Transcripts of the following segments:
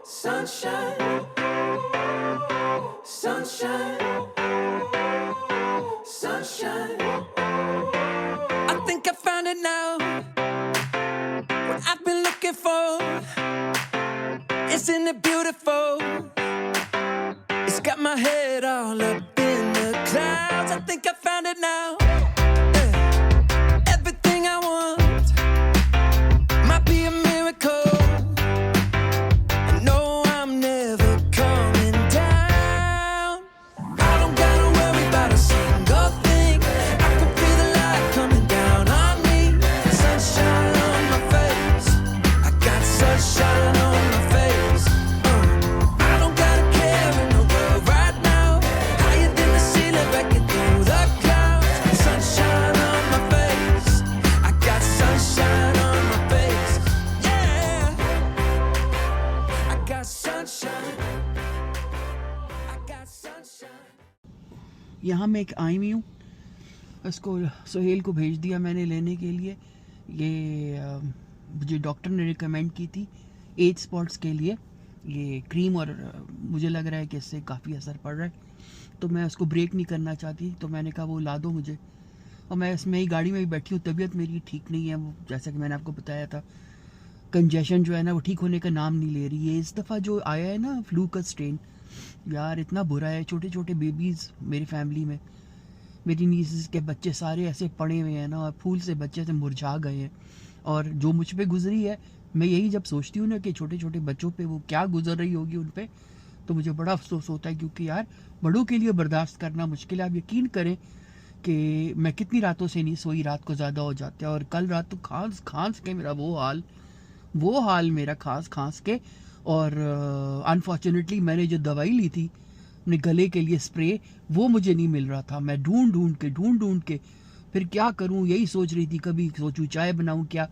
Sunshine, sunshine, sunshine. I think I found it now. What I've been looking for. Isn't it beautiful? It's got my head all up in the clouds. I think I found it now. Yeah. Everything I want might be a miracle. No, I'm never coming down. I don't gotta worry about a single thing. I can feel the light coming down on me. Sunshine on my face. I got sunshine on my face. I don't got a care in the world right now. Higher than the ceiling, breaking through the clouds. Sunshine on my face. I got sunshine on my face. Yeah. I got sunshine. I got sunshine. यहाँ मैं एक आई हुई हूँ, इसको सोहेल को भेज दिया मैंने लेने के लिए। ये मुझे डॉक्टर ने रिकमेंड की थी एज स्पॉट्स के लिए ये क्रीम, और मुझे लग रहा है कि इससे काफ़ी असर पड़ रहा है, तो मैं उसको ब्रेक नहीं करना चाहती, तो मैंने कहा वो ला दो मुझे। और मैं इसमें ही गाड़ी में ही बैठी हूँ, तबीयत मेरी ठीक नहीं है, वो जैसा कि मैंने आपको बताया था, कंजेशन जो है ना वो ठीक होने का नाम नहीं ले रही है। इस दफ़ा जो आया है ना फ्लू का स्ट्रेन, यार इतना बुरा है। छोटे छोटे बेबीज़ मेरी फैमिली में, मेरी नीसेस के बच्चे सारे ऐसे पड़े हुए हैं ना, और फूल से बच्चे से मुरझा गए हैं। और जो मुझ पे गुजरी है, मैं यही जब सोचती हूँ ना कि छोटे छोटे बच्चों पे वो क्या गुजर रही होगी उन पे, तो मुझे बड़ा अफसोस होता है, क्योंकि यार बड़ों के लिए बर्दाश्त करना मुश्किल है। आप यकीन करें कि मैं कितनी रातों से नहीं सोई, रात को ज़्यादा हो जाता है, और कल रात तो खांस के मेरा वो हाल मेरा खांस के। और अनफॉर्चुनेटली मैंने जो दवाई ली थी अपने गले के लिए स्प्रे, वो मुझे नहीं मिल रहा था। मैं ढूंढ के फिर क्या करूं, यही सोच रही थी, कभी सोचूं चाय बनाऊं क्या।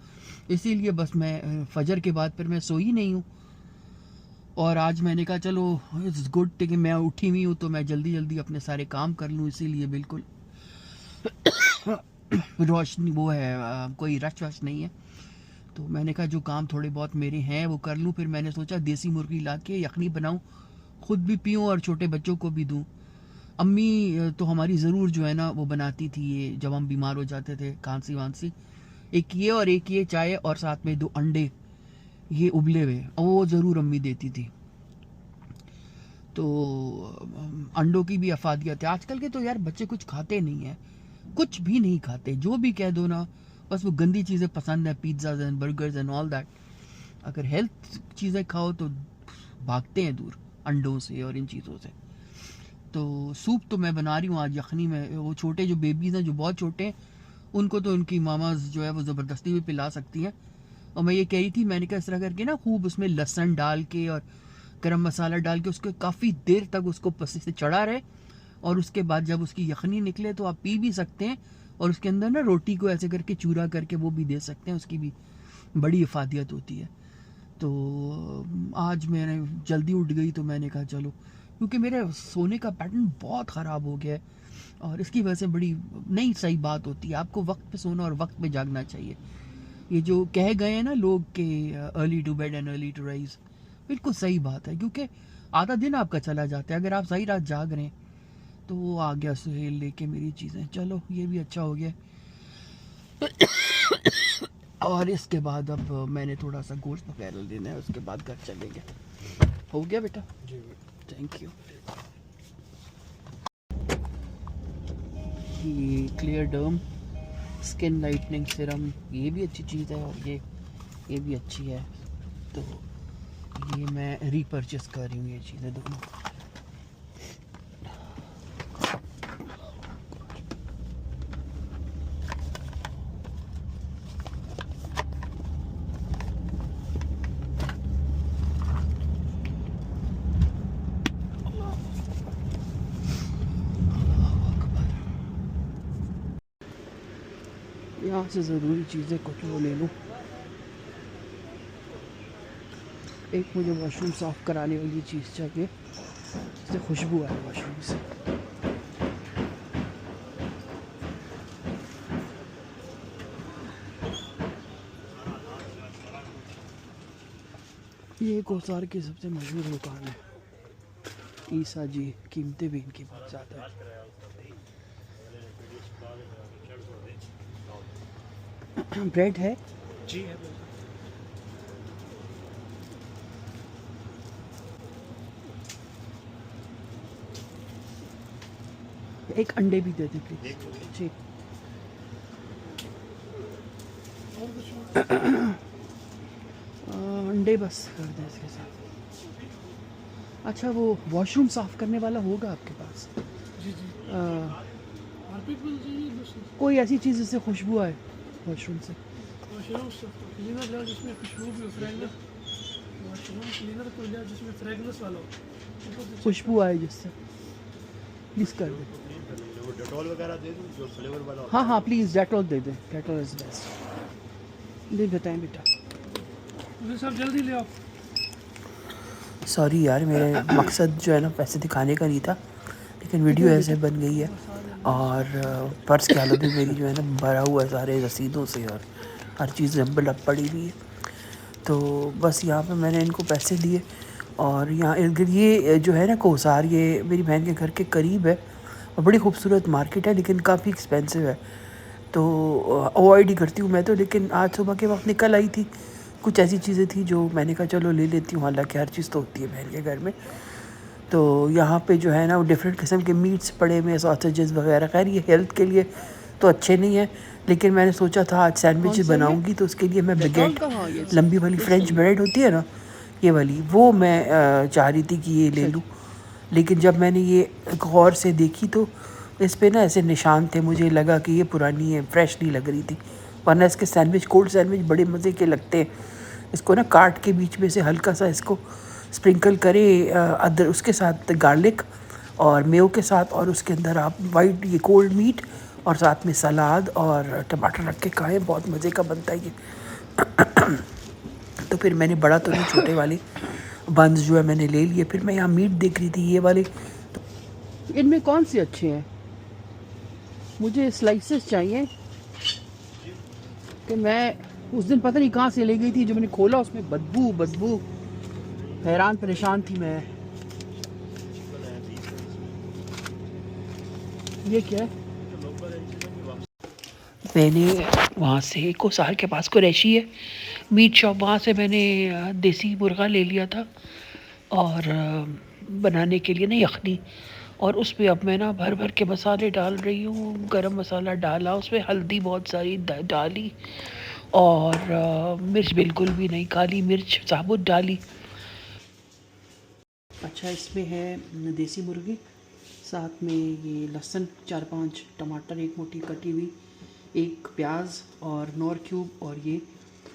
इसीलिए बस मैं फजर के बाद फिर मैं सोई नहीं हूं, और आज मैंने कहा चलो इट्स गुड कि मैं उठी हुई हूँ, तो मैं जल्दी जल्दी अपने सारे काम कर लूँ। इसीलिए बिल्कुल रोशनी वो है, कोई रश वश नहीं है, तो मैंने कहा जो काम थोड़े बहुत मेरे हैं वो कर लूँ। फिर मैंने सोचा देसी मुर्गी ला के यखनी बनाऊँ, खुद भी पीऊँ और छोटे बच्चों को भी दूँ। अम्मी तो हमारी ज़रूर जो है ना वो बनाती थी ये, जब हम बीमार हो जाते थे खांसी वांसी, एक ये और एक ये चाय, और साथ में 2 अंडे ये उबले हुए, वो ज़रूर अम्मी देती थी। तो अंडों की भी अफादियत है। आजकल के तो यार बच्चे कुछ खाते नहीं हैं, कुछ भी नहीं खाते, जो भी कह दो ना, बस वो गंदी चीज़ें पसंद है, pizzas and burgers and all that. अगर हेल्थ चीज़ें खाओ तो भागते हैं दूर अंडों से और इन चीज़ों से। तो सूप तो मैं बना रही हूँ आज यखनी में। वो छोटे जो बेबीज़ हैं जो बहुत छोटे हैं, उनको तो उनकी मामाज जो है वो ज़बरदस्ती भी पिला सकती हैं। और मैं ये कह रही थी, मैंने कहा इस तरह करके ना खूब उसमें लहसुन डाल के और गरम मसाला डाल के उसको काफ़ी देर तक उसको पसी से चढ़ा रहे, और उसके बाद जब उसकी यखनी निकले तो आप पी भी सकते हैं, और उसके अंदर ना रोटी को ऐसे करके चूरा करके वो भी दे सकते हैं, उसकी भी बड़ी इफादियत होती है। तो आज मैंने जल्दी उठ गई, तो मैंने कहा चलो, क्योंकि मेरे सोने का पैटर्न बहुत ख़राब हो गया है, और इसकी वजह से बड़ी नहीं सही बात होती है। आपको वक्त पे सोना और वक्त पे जागना चाहिए। ये जो कह गए हैं ना लोग कि early to bed and early to rise, बिल्कुल सही बात है, क्योंकि आधा दिन आपका चला जाता है। अगर आप सही रात जाग रहे हैं, तो वो आ गया सुहेल लेके मेरी चीज़ें, चलो ये भी अच्छा हो गया। और इसके बाद अब मैंने थोड़ा सा गोश्त वगैरह लेना है, उसके बाद घर चलेंगे। हो गया बेटा? जी थैंक यू। ये क्लियर डर्म स्किन लाइटनिंग सिरम, ये भी अच्छी चीज़ है, और ये भी अच्छी है, तो ये मैं रीपरचेस कर रही हूँ ये चीज़ें दोनों। यहाँ से ज़रूरी चीज़ें कुछ वो ले लूँ। एक मुझे वॉशरूम साफ़ कराने वाली चीज़ चाहिए, जिससे खुशबू आए वॉशरूम से। ये कोसार की सबसे मशहूर दुकान है। ईसा जी, कीमतें भी इनकी बहुत ज़्यादा है। ब्रेड है जी है। एक अंडे भी दे दें प्लीज़ जी। और कुछ अंडे बस कर दें इसके साथ। अच्छा वो वॉशरूम साफ़ करने वाला होगा आपके पास? जी जी। अ, हार्पिक मिल चाहिए दूसरी कोई ऐसी चीज़ जिससे खुशबू आए वॉशरूम से? मशरूम क्लीनर लो जिसमें खुशबू भी हो, फ्रेगनेस। मशरूम क्लीनर कोई लिया जिसमें फ्रेगनेस वाला हो। खुशबू आए जिससे, प्लीज़ कर दें। वो डेटॉल वगैरह दे दूँ जो फ्लेवर वाला होता हाँ हाँ प्लीज़ डेटॉल दे दें, डेटॉल इज़ बेस्ट। दे बताएं बेटा। मुझे सब जल्दी ले आओ। सॉरी यार, मेरा मकसद जो है ना पैसे दिखाने का नहीं था, लेकिन वीडियो ऐसे बन गई है और पर्स की हालत भी मेरी जो है ना भरा हुआ है सारे रसीदों से और हर चीज़ जम्बल अप पड़ी हुई है। तो बस यहाँ पे मैंने इनको पैसे दिए और यहाँ इर्द गिर्द ये जो है ना कोसार, ये मेरी बहन के घर के करीब है और बड़ी खूबसूरत मार्केट है, लेकिन काफ़ी एक्सपेंसिव है। तो अवॉइड ही करती हूँ मैं तो, लेकिन आज सुबह के वक्त निकल आई थी, कुछ ऐसी चीज़ें थी जो मैंने कहा चलो ले लेती हूँ, हालांकि हर चीज़ तो होती है बहन के घर में। तो यहाँ पे जो है ना वो डिफरेंट किस्म के मीट्स पड़े हुए हैं, सॉसेजेस वगैरह। खैर ये हेल्थ के लिए तो अच्छे नहीं है, लेकिन मैंने सोचा था आज सैंडविच बनाऊंगी तो उसके लिए मैं बिगेट लंबी वाली फ्रेंच ब्रेड होती है ना, ये वाली, वो मैं चाह रही थी कि ये ले लूँ। लेकिन जब मैंने ये गौर से देखी तो इस पे ना ऐसे निशान थे, मुझे लगा कि ये पुरानी है, फ्रेश नहीं लग रही थी। वरना इसके सैंडविच, कोल्ड सैंडविच बड़े मज़े के लगते हैं। इसको ना काट के बीच में से हल्का सा इसको स्प्रिंकल करे अदर उसके साथ गार्लिक और मेयो के साथ, और उसके अंदर आप वाइट ये कोल्ड मीट और साथ में सलाद और टमाटर रख के खाएँ, बहुत मज़े का बनता है ये। तो फिर मैंने बड़ा तो नहीं, छोटे वाले बंस जो है मैंने ले लिए। फिर मैं यहाँ मीट देख रही थी ये वाले, तो इनमें कौन से अच्छे हैं? मुझे स्लाइसेस चाहिए कि मैं उस दिन पता नहीं कहाँ से ले गई थी, जो मैंने खोला उसमें बदबू, हैरान परेशान थी मैं। ये क्या है? मैंने वहाँ से कोसार के पास कुरैशी है मीट शॉप, वहाँ से मैंने देसी मुर्गा ले लिया था और बनाने के लिए ना यखनी, और उस पर अब मैं ना भर भर के मसाले डाल रही हूँ। गरम मसाला डाला, उसमें हल्दी बहुत सारी डाली और मिर्च बिल्कुल भी नहीं, काली मिर्च साबुत डाली। अच्छा इसमें है देसी मुर्गी, साथ में ये लहसुन 4-5, टमाटर एक मोटी कटी हुई, एक प्याज और नौर क्यूब, और ये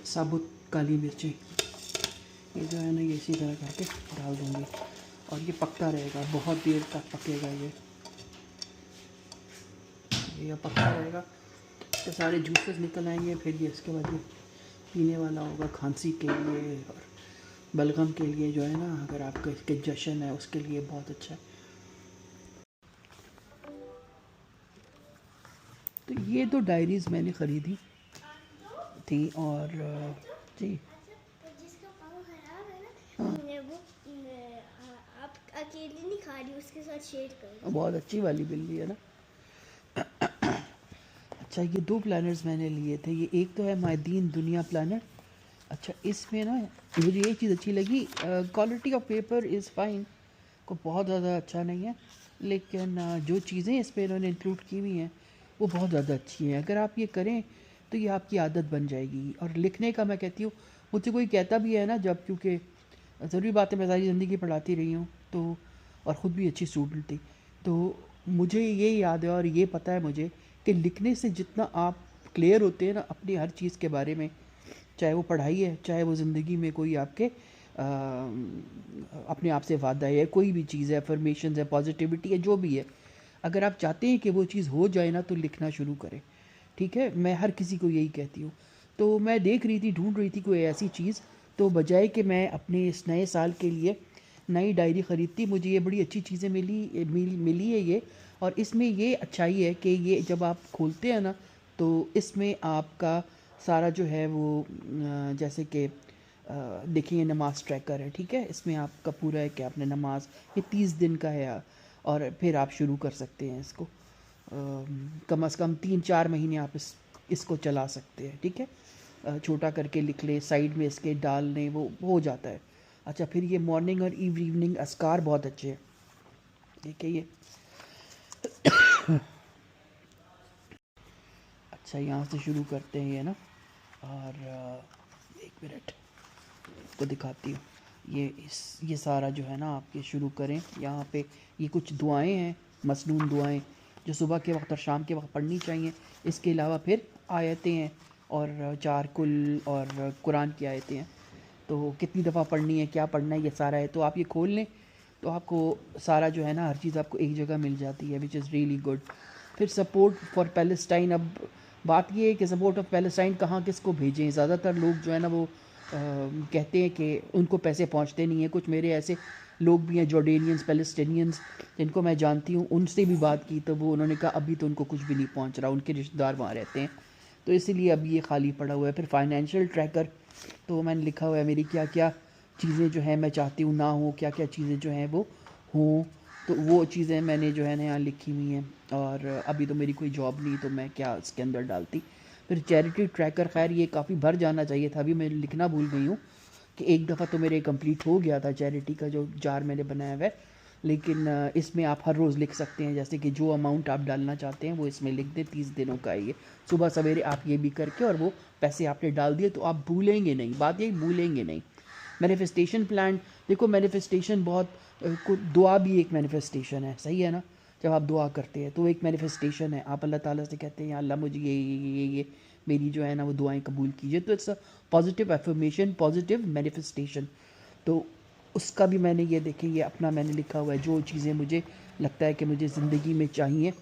साबुत काली मिर्चें। ये जो है ना ये इसी तरह करके डाल दूँगी और ये पकता रहेगा, बहुत देर तक पकेगा ये पकता रहेगा, तो सारे जूसेस निकल आएंगे। फिर ये इसके बाद ये पीने वाला होगा, खांसी के लिए और बलगम के लिए जो है ना, अगर आपका इसके जशन है उसके लिए बहुत अच्छा है। तो ये दो डायरीज़ मैंने ख़रीदी थी और जी जिसका पाँव खराब है ना, वो आप अकेले नहीं खा रही, उसके साथ शेयर करो। बहुत अच्छी वाली बिल्ली है ना। अच्छा ये 2 प्लानर्स मैंने लिए थे, ये एक तो है मायदीन दुनिया प्लानर। अच्छा इसमें ना मुझे एक चीज़ अच्छी लगी, quality of paper is fine, को बहुत ज़्यादा अच्छा नहीं है, लेकिन जो चीज़ें इस पर इन्होंने इंक्लूड की हुई हैं वो बहुत ज़्यादा अच्छी हैं। अगर आप ये करें तो ये आपकी आदत बन जाएगी। और लिखने का मैं कहती हूँ, मुझसे कोई कहता भी है ना जब, क्योंकि ज़रूरी बात है मैं सारी ज़िंदगी पढ़ाती रही हूँ तो, और ख़ुद भी अच्छी स्टूडेंट थी, तो मुझे ये याद है और ये पता है मुझे कि लिखने से जितना आप क्लियर होते हैं ना अपनी हर चीज़ के बारे में, चाहे वो पढ़ाई है, चाहे वो ज़िंदगी में कोई आपके अपने आप से वादा है, कोई भी चीज़ है, अफर्मेशन है, पॉजिटिविटी है, जो भी है, अगर आप चाहते हैं कि वो चीज़ हो जाए ना तो लिखना शुरू करें। ठीक है, मैं हर किसी को यही कहती हूँ। तो मैं देख रही थी, ढूंढ रही थी कोई ऐसी चीज़, तो बजाय कि मैं अपने इस नए साल के लिए नई डायरी ख़रीदती, मुझे ये बड़ी अच्छी चीज़ें मिली है ये। और इसमें ये अच्छाई है कि ये जब आप खोलते हैं ना तो इसमें आपका सारा जो है वो जैसे कि देखिए ये नमाज ट्रैकर है, ठीक है। इसमें आपका पूरा है कि आपने नमाज, ये 30 दिन का है और फिर आप शुरू कर सकते हैं इसको। कम से कम 3-4 महीने आप इसको चला सकते हैं, ठीक है। छोटा करके लिख ले, साइड में इसके डाल लें, वो हो जाता है। अच्छा, फिर ये मॉर्निंग और इवनिंग अस्कार बहुत अच्छे हैं, देखिए ये। अच्छा, यहाँ से शुरू करते हैं ये ना, और 1 मिनट को दिखाती हूँ। ये सारा जो है ना आपके शुरू करें। यहाँ पे ये कुछ दुआएं हैं, मसनून दुआएं जो सुबह के वक्त और शाम के वक्त पढ़नी चाहिए। इसके अलावा फिर आयतें हैं और 4 कुल और कुरान की आयतें हैं। तो कितनी दफ़ा पढ़नी है, क्या पढ़ना है, ये सारा है। तो आप ये खोल लें तो आपको सारा जो है ना हर चीज़ आपको एक जगह मिल जाती है, विच इज़ रियली गुड। फिर सपोर्ट फॉर पैलेस्टाइन। अब बात ये है कि सपोर्ट ऑफ पैलेस्टाइन कहाँ किसको भेजें। ज़्यादातर लोग जो है ना वो कहते हैं कि उनको पैसे पहुंचते नहीं हैं। कुछ मेरे ऐसे लोग भी हैं जॉर्डेनियंस, पैलेस्टीनियंस, जिनको मैं जानती हूँ, उनसे भी बात की तो वो उन्होंने कहा अभी तो उनको कुछ भी नहीं पहुंच रहा, उनके रिश्तेदार वहाँ रहते हैं, तो इसीलिए अभी ये खाली पड़ा हुआ है। फिर फाइनेंशियल ट्रैकर, तो मैंने लिखा हुआ है मेरी क्या क्या चीज़ें जो हैं मैं चाहती हूँ ना हो, क्या क्या चीज़ें जो हैं वो हों, तो वो चीज़ें मैंने जो है ना यहाँ लिखी हुई हैं। और अभी तो मेरी कोई जॉब नहीं, तो मैं क्या इसके अंदर डालती। फिर चैरिटी ट्रैकर, खैर ये काफ़ी भर जाना चाहिए था, अभी मैं लिखना भूल गई हूँ कि एक दफ़ा तो मेरे कंप्लीट हो गया था चैरिटी का जो जार मैंने बनाया हुआ है। लेकिन इसमें आप हर रोज़ लिख सकते हैं, जैसे कि जो अमाउंट आप डालना चाहते हैं वो इसमें लिख दें। 30 दिनों का है ये। सुबह सवेरे आप ये भी करके और वो पैसे आपने डाल दिए तो आप भूलेंगे नहीं, बात ये भूलेंगे नहीं। मैनिफेस्टेशन प्लान, देखो मैनिफेस्टेशन बहुत दुआ भी एक मैनिफेस्टेशन है, सही है ना। जब आप दुआ करते हैं तो एक मैनिफेस्टेशन है, आप अल्लाह ताला से कहते हैं अल्लाह मुझे ये मेरी जो है ना वो दुआएं कबूल कीजिए, तो it's a positive affirmation, positive manifestation. तो उसका भी मैंने ये देखे, ये अपना मैंने लिखा हुआ है जो चीज़ें मुझे लगता है कि मुझे ज़िंदगी में चाहिए।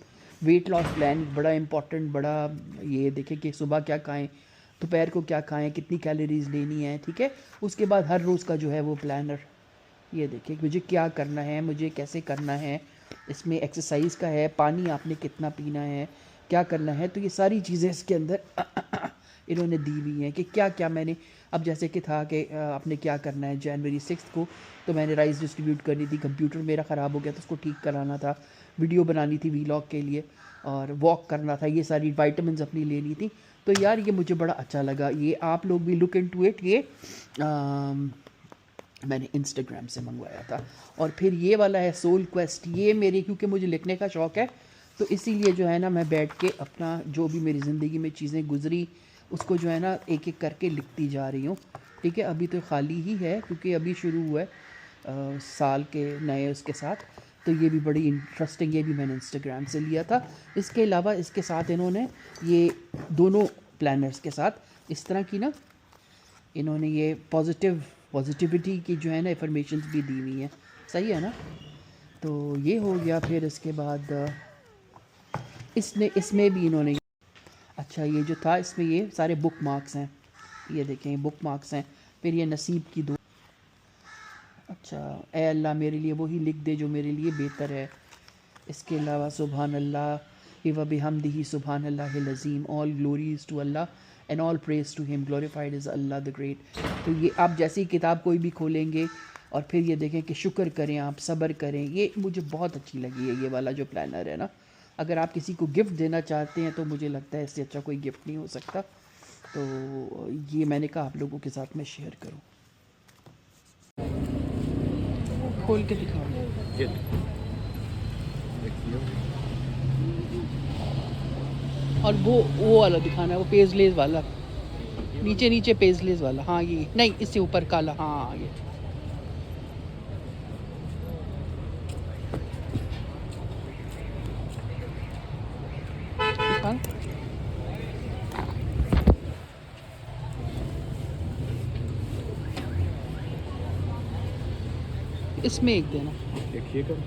वेट लॉस प्लान बड़ा इंपॉर्टेंट, बड़ा ये देखें कि सुबह क्या खाएं, दोपहर को क्या खाएं, कितनी कैलोरीज लेनी है, ठीक है। उसके बाद हर रोज़ का जो है वो प्लानर, ये देखिए मुझे क्या करना है, मुझे कैसे करना है। इसमें एक्सरसाइज का है, पानी आपने कितना पीना है, क्या करना है, तो ये सारी चीज़ें इसके अंदर इन्होंने दी हुई हैं कि क्या क्या मैंने। अब जैसे कि था कि आपने क्या करना है, जनवरी 6 को तो मैंने राइस डिस्ट्रीब्यूट करनी थी, कंप्यूटर मेरा ख़राब हो गया तो उसको ठीक कराना था, वीडियो बनानी थी वीलॉग के लिए, और वॉक करना था, ये सारी वाइटामिन अपनी लेनी थी। तो यार ये मुझे बड़ा अच्छा लगा, ये आप लोग भी लुक इनटू इट। ये मैंने इंस्टाग्राम से मंगवाया था। और फिर ये वाला है सोल क्वेस्ट, ये मेरे क्योंकि मुझे लिखने का शौक़ है तो इसीलिए जो है ना मैं बैठ के अपना जो भी मेरी ज़िंदगी में चीज़ें गुजरी उसको जो है ना एक एक करके लिखती जा रही हूँ, ठीक है। अभी तो खाली ही है क्योंकि अभी शुरू हुआ है साल के नए उसके साथ, तो ये भी बड़ी इंटरेस्टिंग, ये भी मैंने इंस्टाग्राम से लिया था। इसके अलावा इसके साथ इन्होंने ये दोनों प्लानर्स के साथ इस तरह की ना इन्होंने ये पॉजिटिविटी की जो है ना इन्फॉर्मेशन भी दी हुई है, सही है ना। तो ये हो गया। फिर इसके बाद इसमें भी इन्होंने, अच्छा ये जो था इसमें ये सारे बुक मार्क्स हैं, ये देखें बुक मार्क्स हैं। फिर ये नसीब की दो, अच्छा ए अल्लाह मेरे लिए वही लिख दे जो मेरे लिए बेहतर है। इसके अलावा सुभान अल्लाह व बिहम्दिही सुभान अल्लाहिल अज़ीम, all glories to Allah and all praise to him, glorified is Allah the great. तो ये आप जैसी किताब कोई भी खोलेंगे और फिर ये देखें कि शुक्र करें, आप सब्र करें, ये मुझे बहुत अच्छी लगी है ये वाला जो प्लानर है ना। अगर आप किसी को गिफ्ट देना चाहते हैं तो मुझे लगता है इससे अच्छा कोई गिफ्ट नहीं हो सकता। तो ये मैंने कहा आप लोगों के साथ मैं शेयर करूं। खोल के दिखाओ। और वो वाला दिखाना है, वो पेजलेस वाला, नीचे नीचे पेजलेस वाला, हाँ ये नहीं, इससे ऊपर काला, हाँ ये दिखा। इसमें एक देना, देखिए कर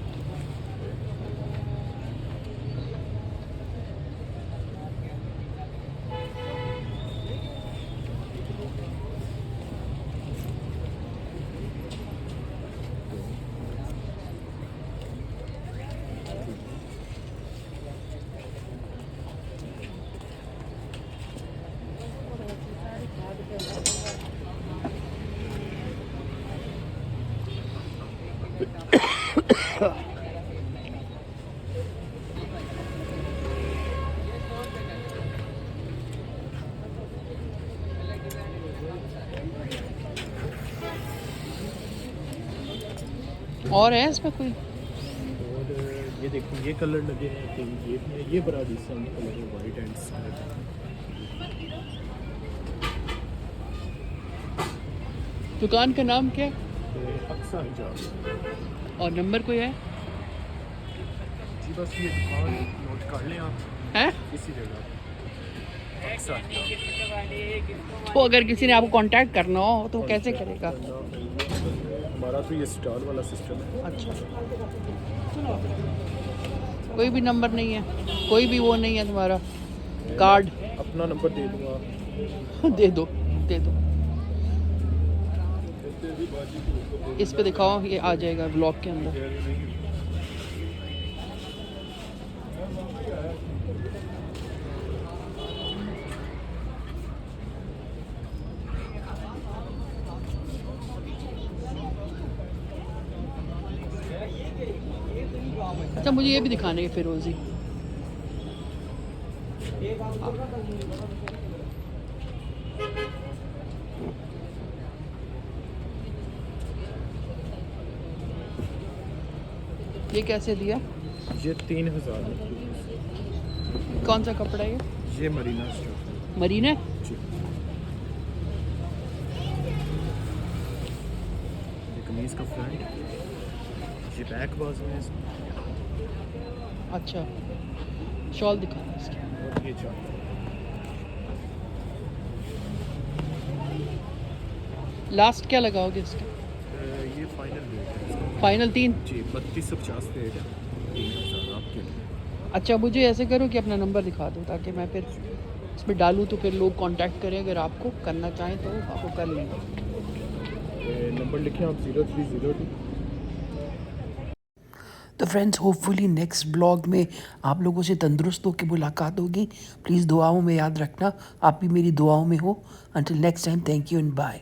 और है इसमें कोई? और ये देखो ये कलर लगे हैं तीन, ये बड़ा डिसेंट कलर है, वाइट एंड स्काई। दुकान का नाम क्या है अक्सा हिजाब। और नंबर कोई है? जी बस ये दुकान नोट कर लें आप, हैं? इसी जगह अक्सा हिजाब। तो अगर किसी ने आपको कांटेक्ट करना हो तो वो कैसे करेगा? हमारा तो ये स्टार वाला सिस्टम है। अच्छा, कोई भी नंबर नहीं है, कोई भी वो नहीं है तुम्हारा कार्ड? अपना नंबर दे दूँगा। दे दो, दे दो। इस पे दिखाओ, ये आ जाएगा ब्लॉग के अंदर। अच्छा, मुझे ये भी दिखाने है फिरोजी। ये कैसे दिया? ये 3000 में। कौन सा कपड़ा है ये? ये मरीना स्टफ मरीन है? जी। ये कमीज का फ्रंट, ये बैक बाजू है इसमें, अच्छा, शॉल दिखाना इसकी। और ये चादर। लास्ट क्या लगाओगे इसका? ये फाइनल रेट है इसका। फाइनल 3? जी 3250 रेट है, 3000 आपके लिए। अच्छा, मुझे ऐसे करो कि अपना नंबर दिखा दो ताकि मैं फिर इसमें डालूँ तो फिर लोग कांटेक्ट करें, अगर आपको करना चाहें तो आपको कर लेंगे। नंबर लिखें आप 0302। तो फ्रेंड्स, होपफुली नेक्स्ट ब्लॉग में आप लोगों से तंदुरुस्त होकर मुलाकात होगी। प्लीज़ दुआओं में याद रखना, आप भी मेरी दुआओं में हो। Until next time, thank you and bye.